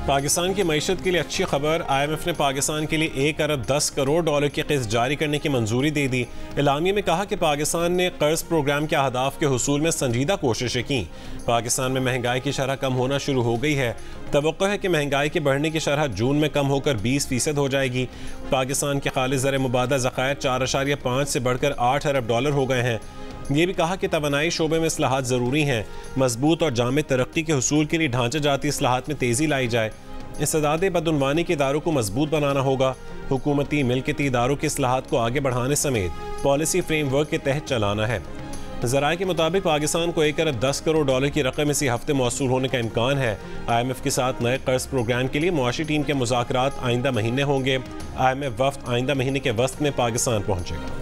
पाकिस्तान की मईशत के लिए अच्छी खबर। IMF ने पाकिस्तान के लिए 1 अरब 10 करोड़ डॉलर की क़िस्त जारी करने की मंजूरी दे दी। एलामिया में कहा कि पाकिस्तान ने कर्ज प्रोग्राम के अहदाफ के हुसूल में संजीदा कोशिशें की। पाकिस्तान में महंगाई की शरह कम होना शुरू हो गई है। तवक्को है कि महंगाई के बढ़ने की शरह जून में कम होकर 20% हो जाएगी। पाकिस्तान के खालिद ज़र मुबादा ज़खायर 4.5 से बढ़कर 8 अरब डॉलर हो गए हैं। ये भी कहा कि तवानाई शोबे में इस्लाहात ज़रूरी हैं। मजबूत और जामे तरक्की के हुसूल के लिए ढांचा जाती इस्लाहात में तेज़ी लाई जाए। इस्तेदाद बदउनवानी के इदारों को मजबूत बनाना होगा। हुकूमती मिल्कियती इदारों के इस्लाहात को आगे बढ़ाने समेत पॉलिसी फ्रेमवर्क के तहत चलाना है। ज़राए के मुताबिक पाकिस्तान को 1 अरब 10 करोड़ डॉलर की रकम इसी हफ्ते मौसूल होने का इम्कान है। IMF के साथ नए कर्ज प्रोग्राम के लिए मुआशी टीम के मुज़ाकरात आइंदा महीने होंगे। IMF वफ़द आइंदा महीने के वस्त में पाकिस्तान पहुँचेगा।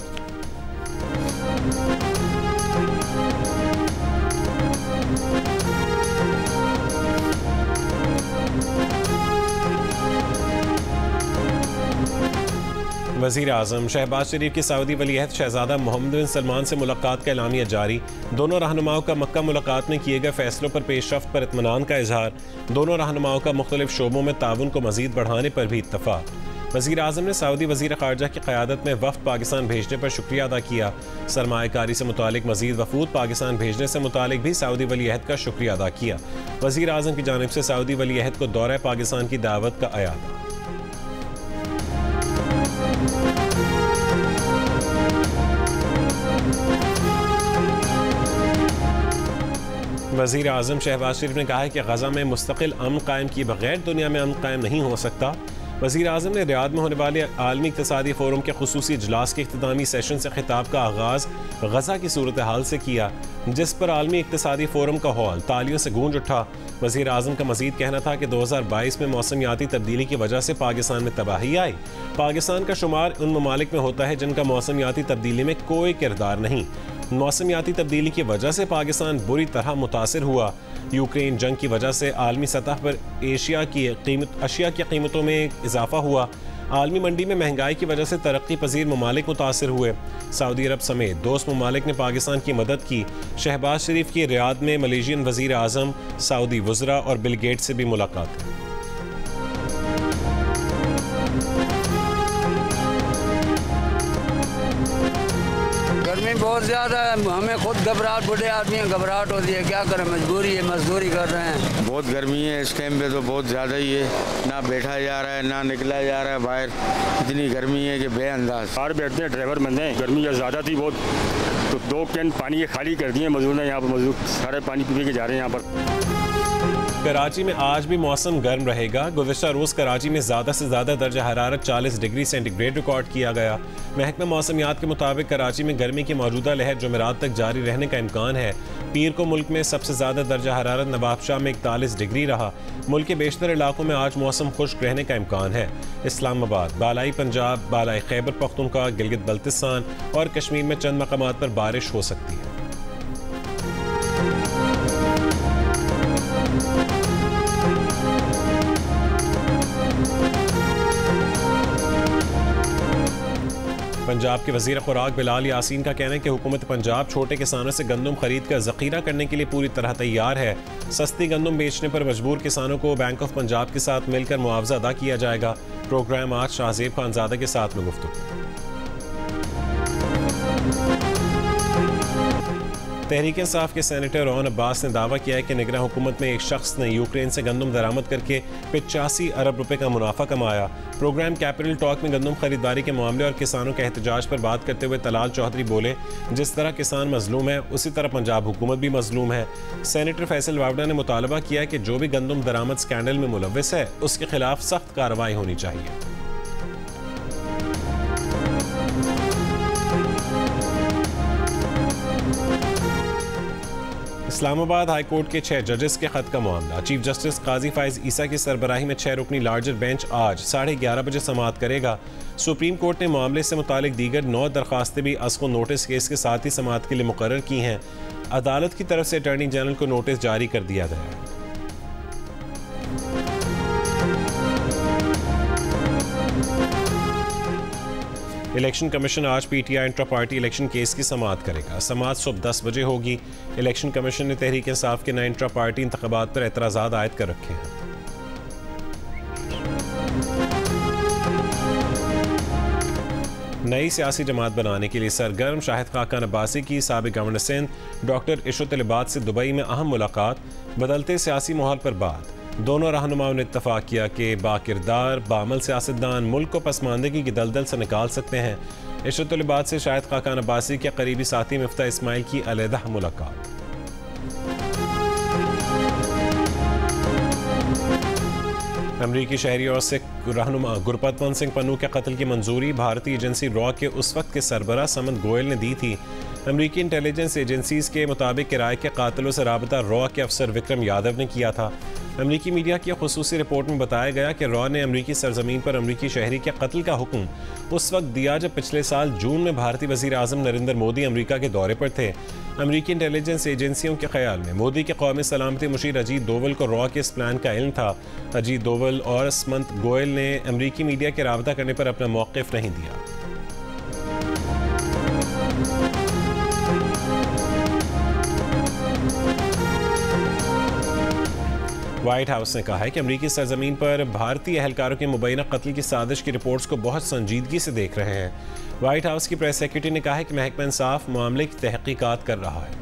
वज़ीर आज़म शहबाज शरीफ की सऊदी वलीअहद शहजादा मोहम्मद बिन सलमान से मुलाकात का एलामिया जारी। दोनों रहनुमाओं का मक्का मुलाकात में किए गए फैसलों पर पेशरफ्त पर इत्मीनान का इजहार। दोनों रहनुमाओं का मुख्तलिफ शोबों में ताउन को मज़ीद बढ़ाने पर भी इत्तफाक। वज़ीर आज़म ने सऊदी वज़ीर ख़ारजा की क़यादत में वफ़द पाकिस्तान भेजने पर शुक्रिया अदा किया। सरमायाकारी से मुतालिक मज़ीद वफ़ूद पाकिस्तान भेजने से मुतालिक भी सऊदी वलीअहद का शुक्रिया अदा किया। वज़ीर आज़म की जानिब से सऊदी वलीअहद को दौरा पाकिस्तान की दावत का अयादा। वज़ीर आज़म शहबाज शरीफ ने कहा है कि गज़ा में मुस्तकिल अमन कायम किए बगैर दुनिया में अमन कायम नहीं हो सकता। वज़ीर आज़म ने रियाद में होने वाले आलमी इक़्तिसादी फ़ोरम के ख़ुसूसी इजलास के इख्तितामी सेशन से खिताब का आगाज़ गज़ा की सूरत हाल से किया, जिस पर आलमी इक़्तिसादी फ़ोरम का हॉल तालियों से गूंज उठा। वज़ीर आज़म का मज़ीद कहना था कि 2022 में मौसमियाती तब्दीली की वजह से पाकिस्तान में तबाही आई। पाकिस्तान का शुमार उन ममालिक में होता है जिनका मौसमियाती तब्दीली में कोई किरदार नहीं। मौसमियाती तब्दीली की वजह से पाकिस्तान बुरी तरह मुतासिर हुआ। यूक्रेन जंग की वजह से आलमी सतह पर अशिया की कीमतों में इजाफा हुआ। आलमी मंडी में महंगाई की वजह से तरक्की पजीर ममालिक मुतासिर हुए। सऊदी अरब समेत दोस्त ममालिक ने पाकिस्तान की मदद की। शहबाज शरीफ की रियाद में मलेशियन वज़ीर आज़म, सऊदी वज़रा और बिल गेट्स से भी मुलाकात है। गर्मी बहुत ज़्यादा है, हमें खुद घबराहट, बूढ़े आदमी घबराहट होती है, क्या करें, मजबूरी है, मजदूरी कर रहे हैं। बहुत गर्मी है इस टाइम पे, तो बहुत ज़्यादा ही है, ना बैठा जा रहा है ना निकला जा रहा है बाहर। इतनी गर्मी है कि बेअंदाज। बाहर बैठते हैं, ड्राइवर बंदे हैं, गर्मी ज़्यादा थी बहुत, तो 2 कैन पानी के खाली कर दिए मजदूर ने। यहाँ पर मजदूर सारे पानी पी के जा रहे हैं यहाँ पर। कराची में आज भी मौसम गर्म रहेगा। गुज़िश्ता रोज़ कराची में ज़्यादा से ज़्यादा दर्जा हरारत 40 डिग्री सेंटीग्रेड रिकॉर्ड किया गया। महकमा मौसमियात के मुताबिक कराची में गर्मी की मौजूदा लहर जुमेरात तक जारी रहने का इम्कान है। पीर को मुल्क में सबसे ज़्यादा दर्जा हरारत नवाबशाह में 41 डिग्री रहा। मुल्क के बेशतर इलाकों में आज मौसम खुश्क रहने का इम्कान है। इस्लामाबाद, बालाई पंजाब, बालाई खैबर पख्तूनख्वा, गिलगित बल्तिस्तान और कश्मीर में चंद मकामात पर बारिश हो सकती है। पंजाब के वज़ीर खुराक बिलाल यासीन का कहना है कि हुकूमत पंजाब छोटे किसानों से गंदम खरीद कर ज़ख़ीरा करने के लिए पूरी तरह तैयार है। सस्ती गंदम बेचने पर मजबूर किसानों को बैंक ऑफ पंजाब के साथ मिलकर मुआवजा अदा किया जाएगा। प्रोग्राम आज शाहजेब खानज़ादा के साथ में गुफ्तगू। तहरीक इंसाफ के सेनेटर रोहन अब्बास ने दावा किया है कि निगरां हुकूमत में एक शख्स ने यूक्रेन से गंदम दरामद करके 85 अरब रुपए का मुनाफा कमाया। प्रोग्राम कैपिटल टॉक में गंदम खरीदारी के मामले और किसानों के एहतजाज पर बात करते हुए तलाल चौधरी बोले, जिस तरह किसान मजलूम है उसी तरह पंजाब हुकूमत भी मजलूम है। सेनेटर फैसल वावड़ा ने मुतालबा किया कि जो भी गंदम दरामद स्कैंडल में मुलव्विस है उसके खिलाफ सख्त कार्रवाई होनी चाहिए। इस्लामाबाद हाई कोर्ट के 6 जजेस के खत का मामला। चीफ जस्टिस काजी फाइज ईसा की सरबराही में 6 रुकनी लार्जर बेंच आज 11:30 बजे समाअत करेगा। सुप्रीम कोर्ट ने मामले से मुतालिक दीगर 9 दरखास्तें भी अस्को नोटिस केस के साथ ही समाअत के लिए मुकर्रर की हैं। अदालत की तरफ से अटॉर्नी जनरल को नोटिस जारी कर दिया गया है। इलेक्शन कमीशन आज PTI intra party election case की समाअत करेगा। समाअत सुबह 10 बजे होगी। इलेक्शन कमीशन ने तहरीक इंसाफ के नए इंट्रा पार्टी इंतखाबात पर एतराज़ात आयद कर रखे हैं। नई सियासी जमात बनाने के लिए सरगर्म शाहिद खाकान अब्बासी की साबिक गवर्नर सिंध डॉक्टर इशरत लिबाद से दुबई में अहम मुलाकात, बदलते सियासी माहौल पर बात। दोनों रहनुमाओं ने इत्तफाक किया कि बाकिरदार बामल सियासतदान मुल्क को पसमानदगी की दलदल से निकाल सकते हैं। इशरत लिबाद से शाहिद खाकान अब्बासी के करीबी साथी मिफ्ता इस्माइल की अलहदा मुलाकात। अमरीकी शहरी और सिख रहनुमा गुरपतवंत सिंह पन्नू के कत्ल की मंजूरी भारतीय एजेंसी रॉ के उस वक्त के सरबराह समंत गोयल ने दी थी। अमरीकी इंटेलिजेंस एजेंसीज के मुताबिक किराए के कातिलों से राबता रॉ के अफसर विक्रम यादव ने किया था। अमरीकी मीडिया की खुसूसी रिपोर्ट में बताया गया कि रॉ ने अमरीकी सरजमीन पर अमरीकी शहरी के कत्ल का हुक्म उस वक्त दिया जब पिछले साल जून में भारतीय वज़ीर आज़म नरेंद्र मोदी अमरीका के दौरे पर थे। अमरीकी इंटेलिजेंस एजेंसियों के ख्याल में मोदी के कौमी सलामती मुशीर अजीत दोवल को रॉ के इस प्लान का इल्म था। अजीत दोवल और समंत गोयल ने अमरीकी मीडिया के राबता करने पर अपना मौक़िफ़ नहीं दिया। व्हाइट हाउस ने कहा है कि अमरीकी सरजमीन पर भारतीय एहलकारों के मुबैना कत्ल की साजिश की रिपोर्ट्स को बहुत संजीदगी से देख रहे हैं। व्हाइट हाउस की प्रेस सेक्रेटरी ने कहा है कि महकमा इंसाफ मामले की तहकीकात कर रहा है।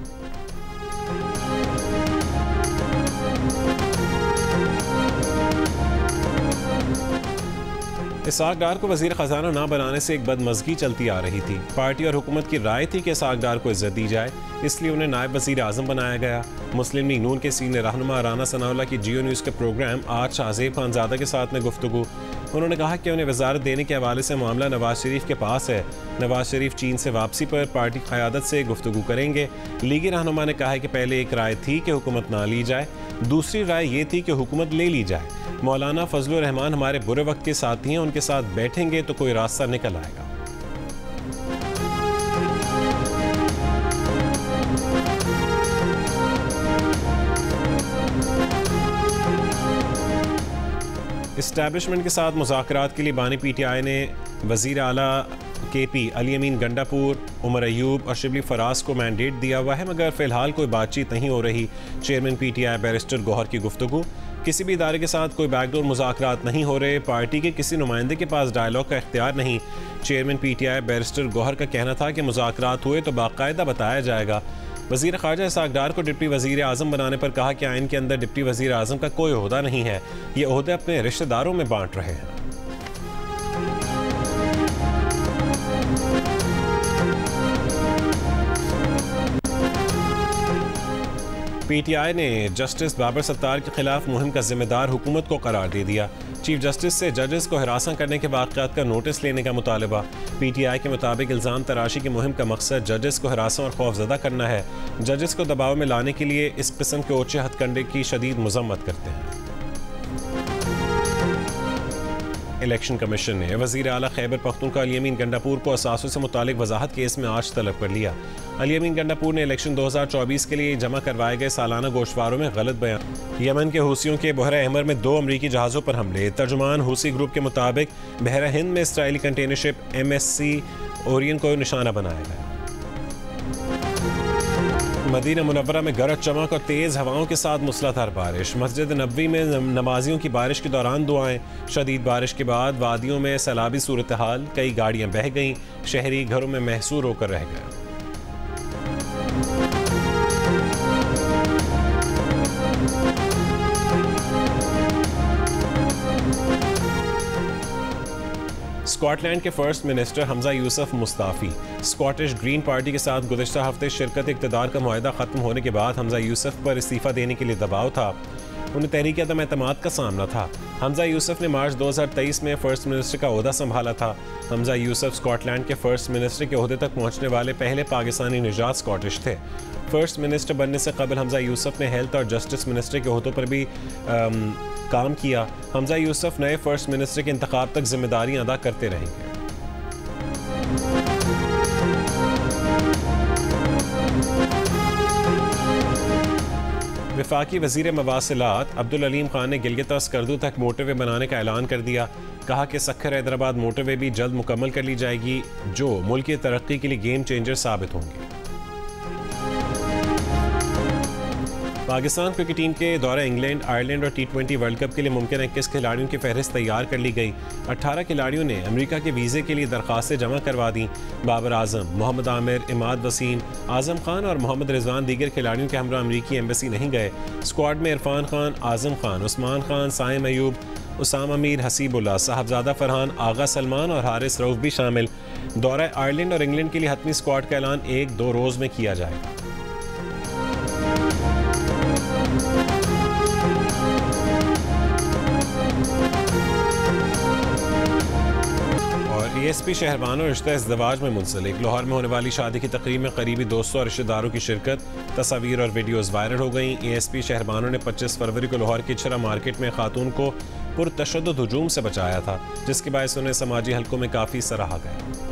इसाक डार को वज़ीर ख़जाना ना बनाने से एक बदमज़गी चलती आ रही थी। पार्टी और हुकूमत की राय थी कि इसाक डार को इज्जत दी जाए, इसलिए उन्हें नायब वज़ीर आज़म बनाया गया। मुस्लिम लीग नून के सीनियर रहनुमा राना सनाउल्लाह की जियो न्यूज़ के प्रोग्राम आज शाहज़ेब खानज़ादा के साथ में गुफ्तगू। उन्होंने कहा कि उन्हें वज़ारत देने के हवाले से मामला नवाज शरीफ के पास है। नवाज शरीफ चीन से वापसी पर पार्टी क़यादत से गुफ्तगू करेंगे। लीगी रहनुमा ने कहा है कि पहले एक राय थी कि हुकूमत ना ली जाए, दूसरी राय ये थी कि हुकूमत ले ली जाए। मौलाना फजलुर रहमान हमारे बुरे वक्त के साथी हैं, उनके साथ बैठेंगे तो कोई रास्ता निकल आएगा। इस्टेब्लिशमेंट के साथ मुज़ाकरात के लिए बानी पीटीआई ने वज़ीर आला केपी, अली अमीन गंडापुर, उमर अयूब और शिबली फराज को मैंडेट दिया हुआ है, मगर फ़िलहाल कोई बातचीत नहीं हो रही। चेयरमैन पीटीआई बैरिस्टर गौहर की गुफ्तगू, किसी भी इदारे के साथ कोई बैकडोर मुज़ाकरात नहीं हो रहे, पार्टी के किसी नुमाइंदे के पास डायलॉग का इख्तियार नहीं। चेयरमैन पीटीआई बैरिस्टर गौहर का कहना था कि मुज़ाकरात हुए तो बाकायदा बताया जाएगा। वज़ीर ख़ारजा इसाक डार को डिप्टी वज़ीर आज़म बनाने पर कहा कि आइन के अंदर डिप्टी वज़ीर आज़म का कोई ओहदा नहीं है, ये ओहदे अपने रिश्तेदारों में बांट रहे हैं। पीटीआई ने जस्टिस बाबर सत्तार के खिलाफ मुहिम का जिम्मेदार हुकूमत को करार दे दिया। चीफ जस्टिस से जजेस को हिरासत करने के वाक़यात का नोटिस लेने का मुतालबा। पीटीआई के मुताबिक इल्ज़ाम तराशी की मुहिम का मकसद जजेस को हिरासत और खौफजदा करना है। जजेस को दबाव में लाने के लिए इस किस्म के ओछे हथकंडे की शदीद मजम्मत करते हैं। इलेक्शन कमीशन ने वज़ीर आला खैबर पख्तूनख्वा अली अमीन गंडापुर को असासों से मुतालिक वजाहत केस में आज तलब कर लिया। अली अमीन गंडापुर ने इलेक्शन 2024 के लिए जमा करवाए गए सालाना गोशवारों में गलत बयान। यमन के हूसियों के बहरा अहमर में 2 अमरीकी जहाज़ों पर हमले। तर्जुमान हूसी ग्रुप के मुताबिक बहरा हिंद में इसराइली कंटेनरशिप MSC ओरियन को निशाना बनाया गया। मदीना मुनव्वरा में गरज चमक और तेज़ हवाओं के साथ मूसलाधार बारिश। मस्जिद नबवी में नमाजियों की बारिश के दौरान दुआएं। शदीद बारिश के बाद वादियों में सैलाबी सूरत हाल, कई गाड़ियां बह गईं, शहरी घरों में महसूर होकर रह गए। स्कॉटलैंड के first minister Hamza Yusuf Mustafi. Scottish green party के साथ गुज़िश्ता हफ्ते शिरकत इक़्तिदार का मुआहदा ख़त्म होने के बाद हमजा यूसुफ पर इस्तीफ़ा देने के लिए दबाव था। उन्हें तहरीक अदम एतमाद का सामना था। हमजा यूसुफ ने मार्च 2023 में फ़र्स्ट मिनिस्टर का ओहदा संभाला था। हमजा यूसुफ स्कॉटलैंड के फ़र्स्ट मिनिस्टर के ओहदे तक पहुँचने वाले पहले पाकिस्तानी निजात स्कॉटिश थे। फ़र्स्ट मिनिस्टर बनने से कबल हमजा यूसुफ ने हेल्थ और जस्टिस मिनिस्टर के ओहदों पर भी काम किया। हमजा यूसुफ नए फर्स्ट मिनिस्टर के इंतखाब तक जिम्मेदारी अदा करते रहेंगे। वफाकी वज़ीर मवासिलात अब्दुल अलीम खान ने गिलगित और स्कर्दू तक मोटरवे बनाने का ऐलान कर दिया। कहा कि सक्खर हैदराबाद मोटरवे भी जल्द मुकम्मल कर ली जाएगी, जो मुल्क की तरक्की के लिए गेम चेंजर साबित होंगे। पाकिस्तान क्रिकेट टीम के दौरे इंग्लैंड, आयरलैंड और T20 वर्ल्ड कप के लिए मुमकिन 21 खिलाड़ियों की फहरिस्त तैयार कर ली गई। 18 खिलाड़ियों ने अमेरिका के वीज़े के लिए दरख्वास्तें जमा करवा दी। बाबर आजम, मोहम्मद आमिर, इमाद वसीम, आजम खान और मोहम्मद रिजवान दीगर खिलाड़ियों के हमरा अमरीकी एम्बेसी नहीं गए। स्क्वाड में इरफान खान, आजम खान, उस्मान खान, साइम अयूब, उसामा मीर, हसीबुल्ला, साहबजादा फरहान, आगा सलमान और हारिस रऊफ भी शामिल। दौरा आयरलैंड और इंग्लैंड के लिए हतमी स्क्वाड का ऐलान 1-2 रोज़ में किया जाएगा। ESP शहरबानो रिश्ता इज़्दिवाज में मुंसलिक। लाहौर में होने वाली शादी की तकरीब में करीबी दोस्तों और रिश्तेदारों की शिरकत, तस्वीर और वीडियोज़ वायरल हो गई। ESP शहरबानो ने 25 फरवरी को लाहौर की छरा मार्केट में खातून को पुरतशद्दुद हुजूम से बचाया था, जिसके बायस उन्हें समाजी हलकों में काफ़ी सराहा गया।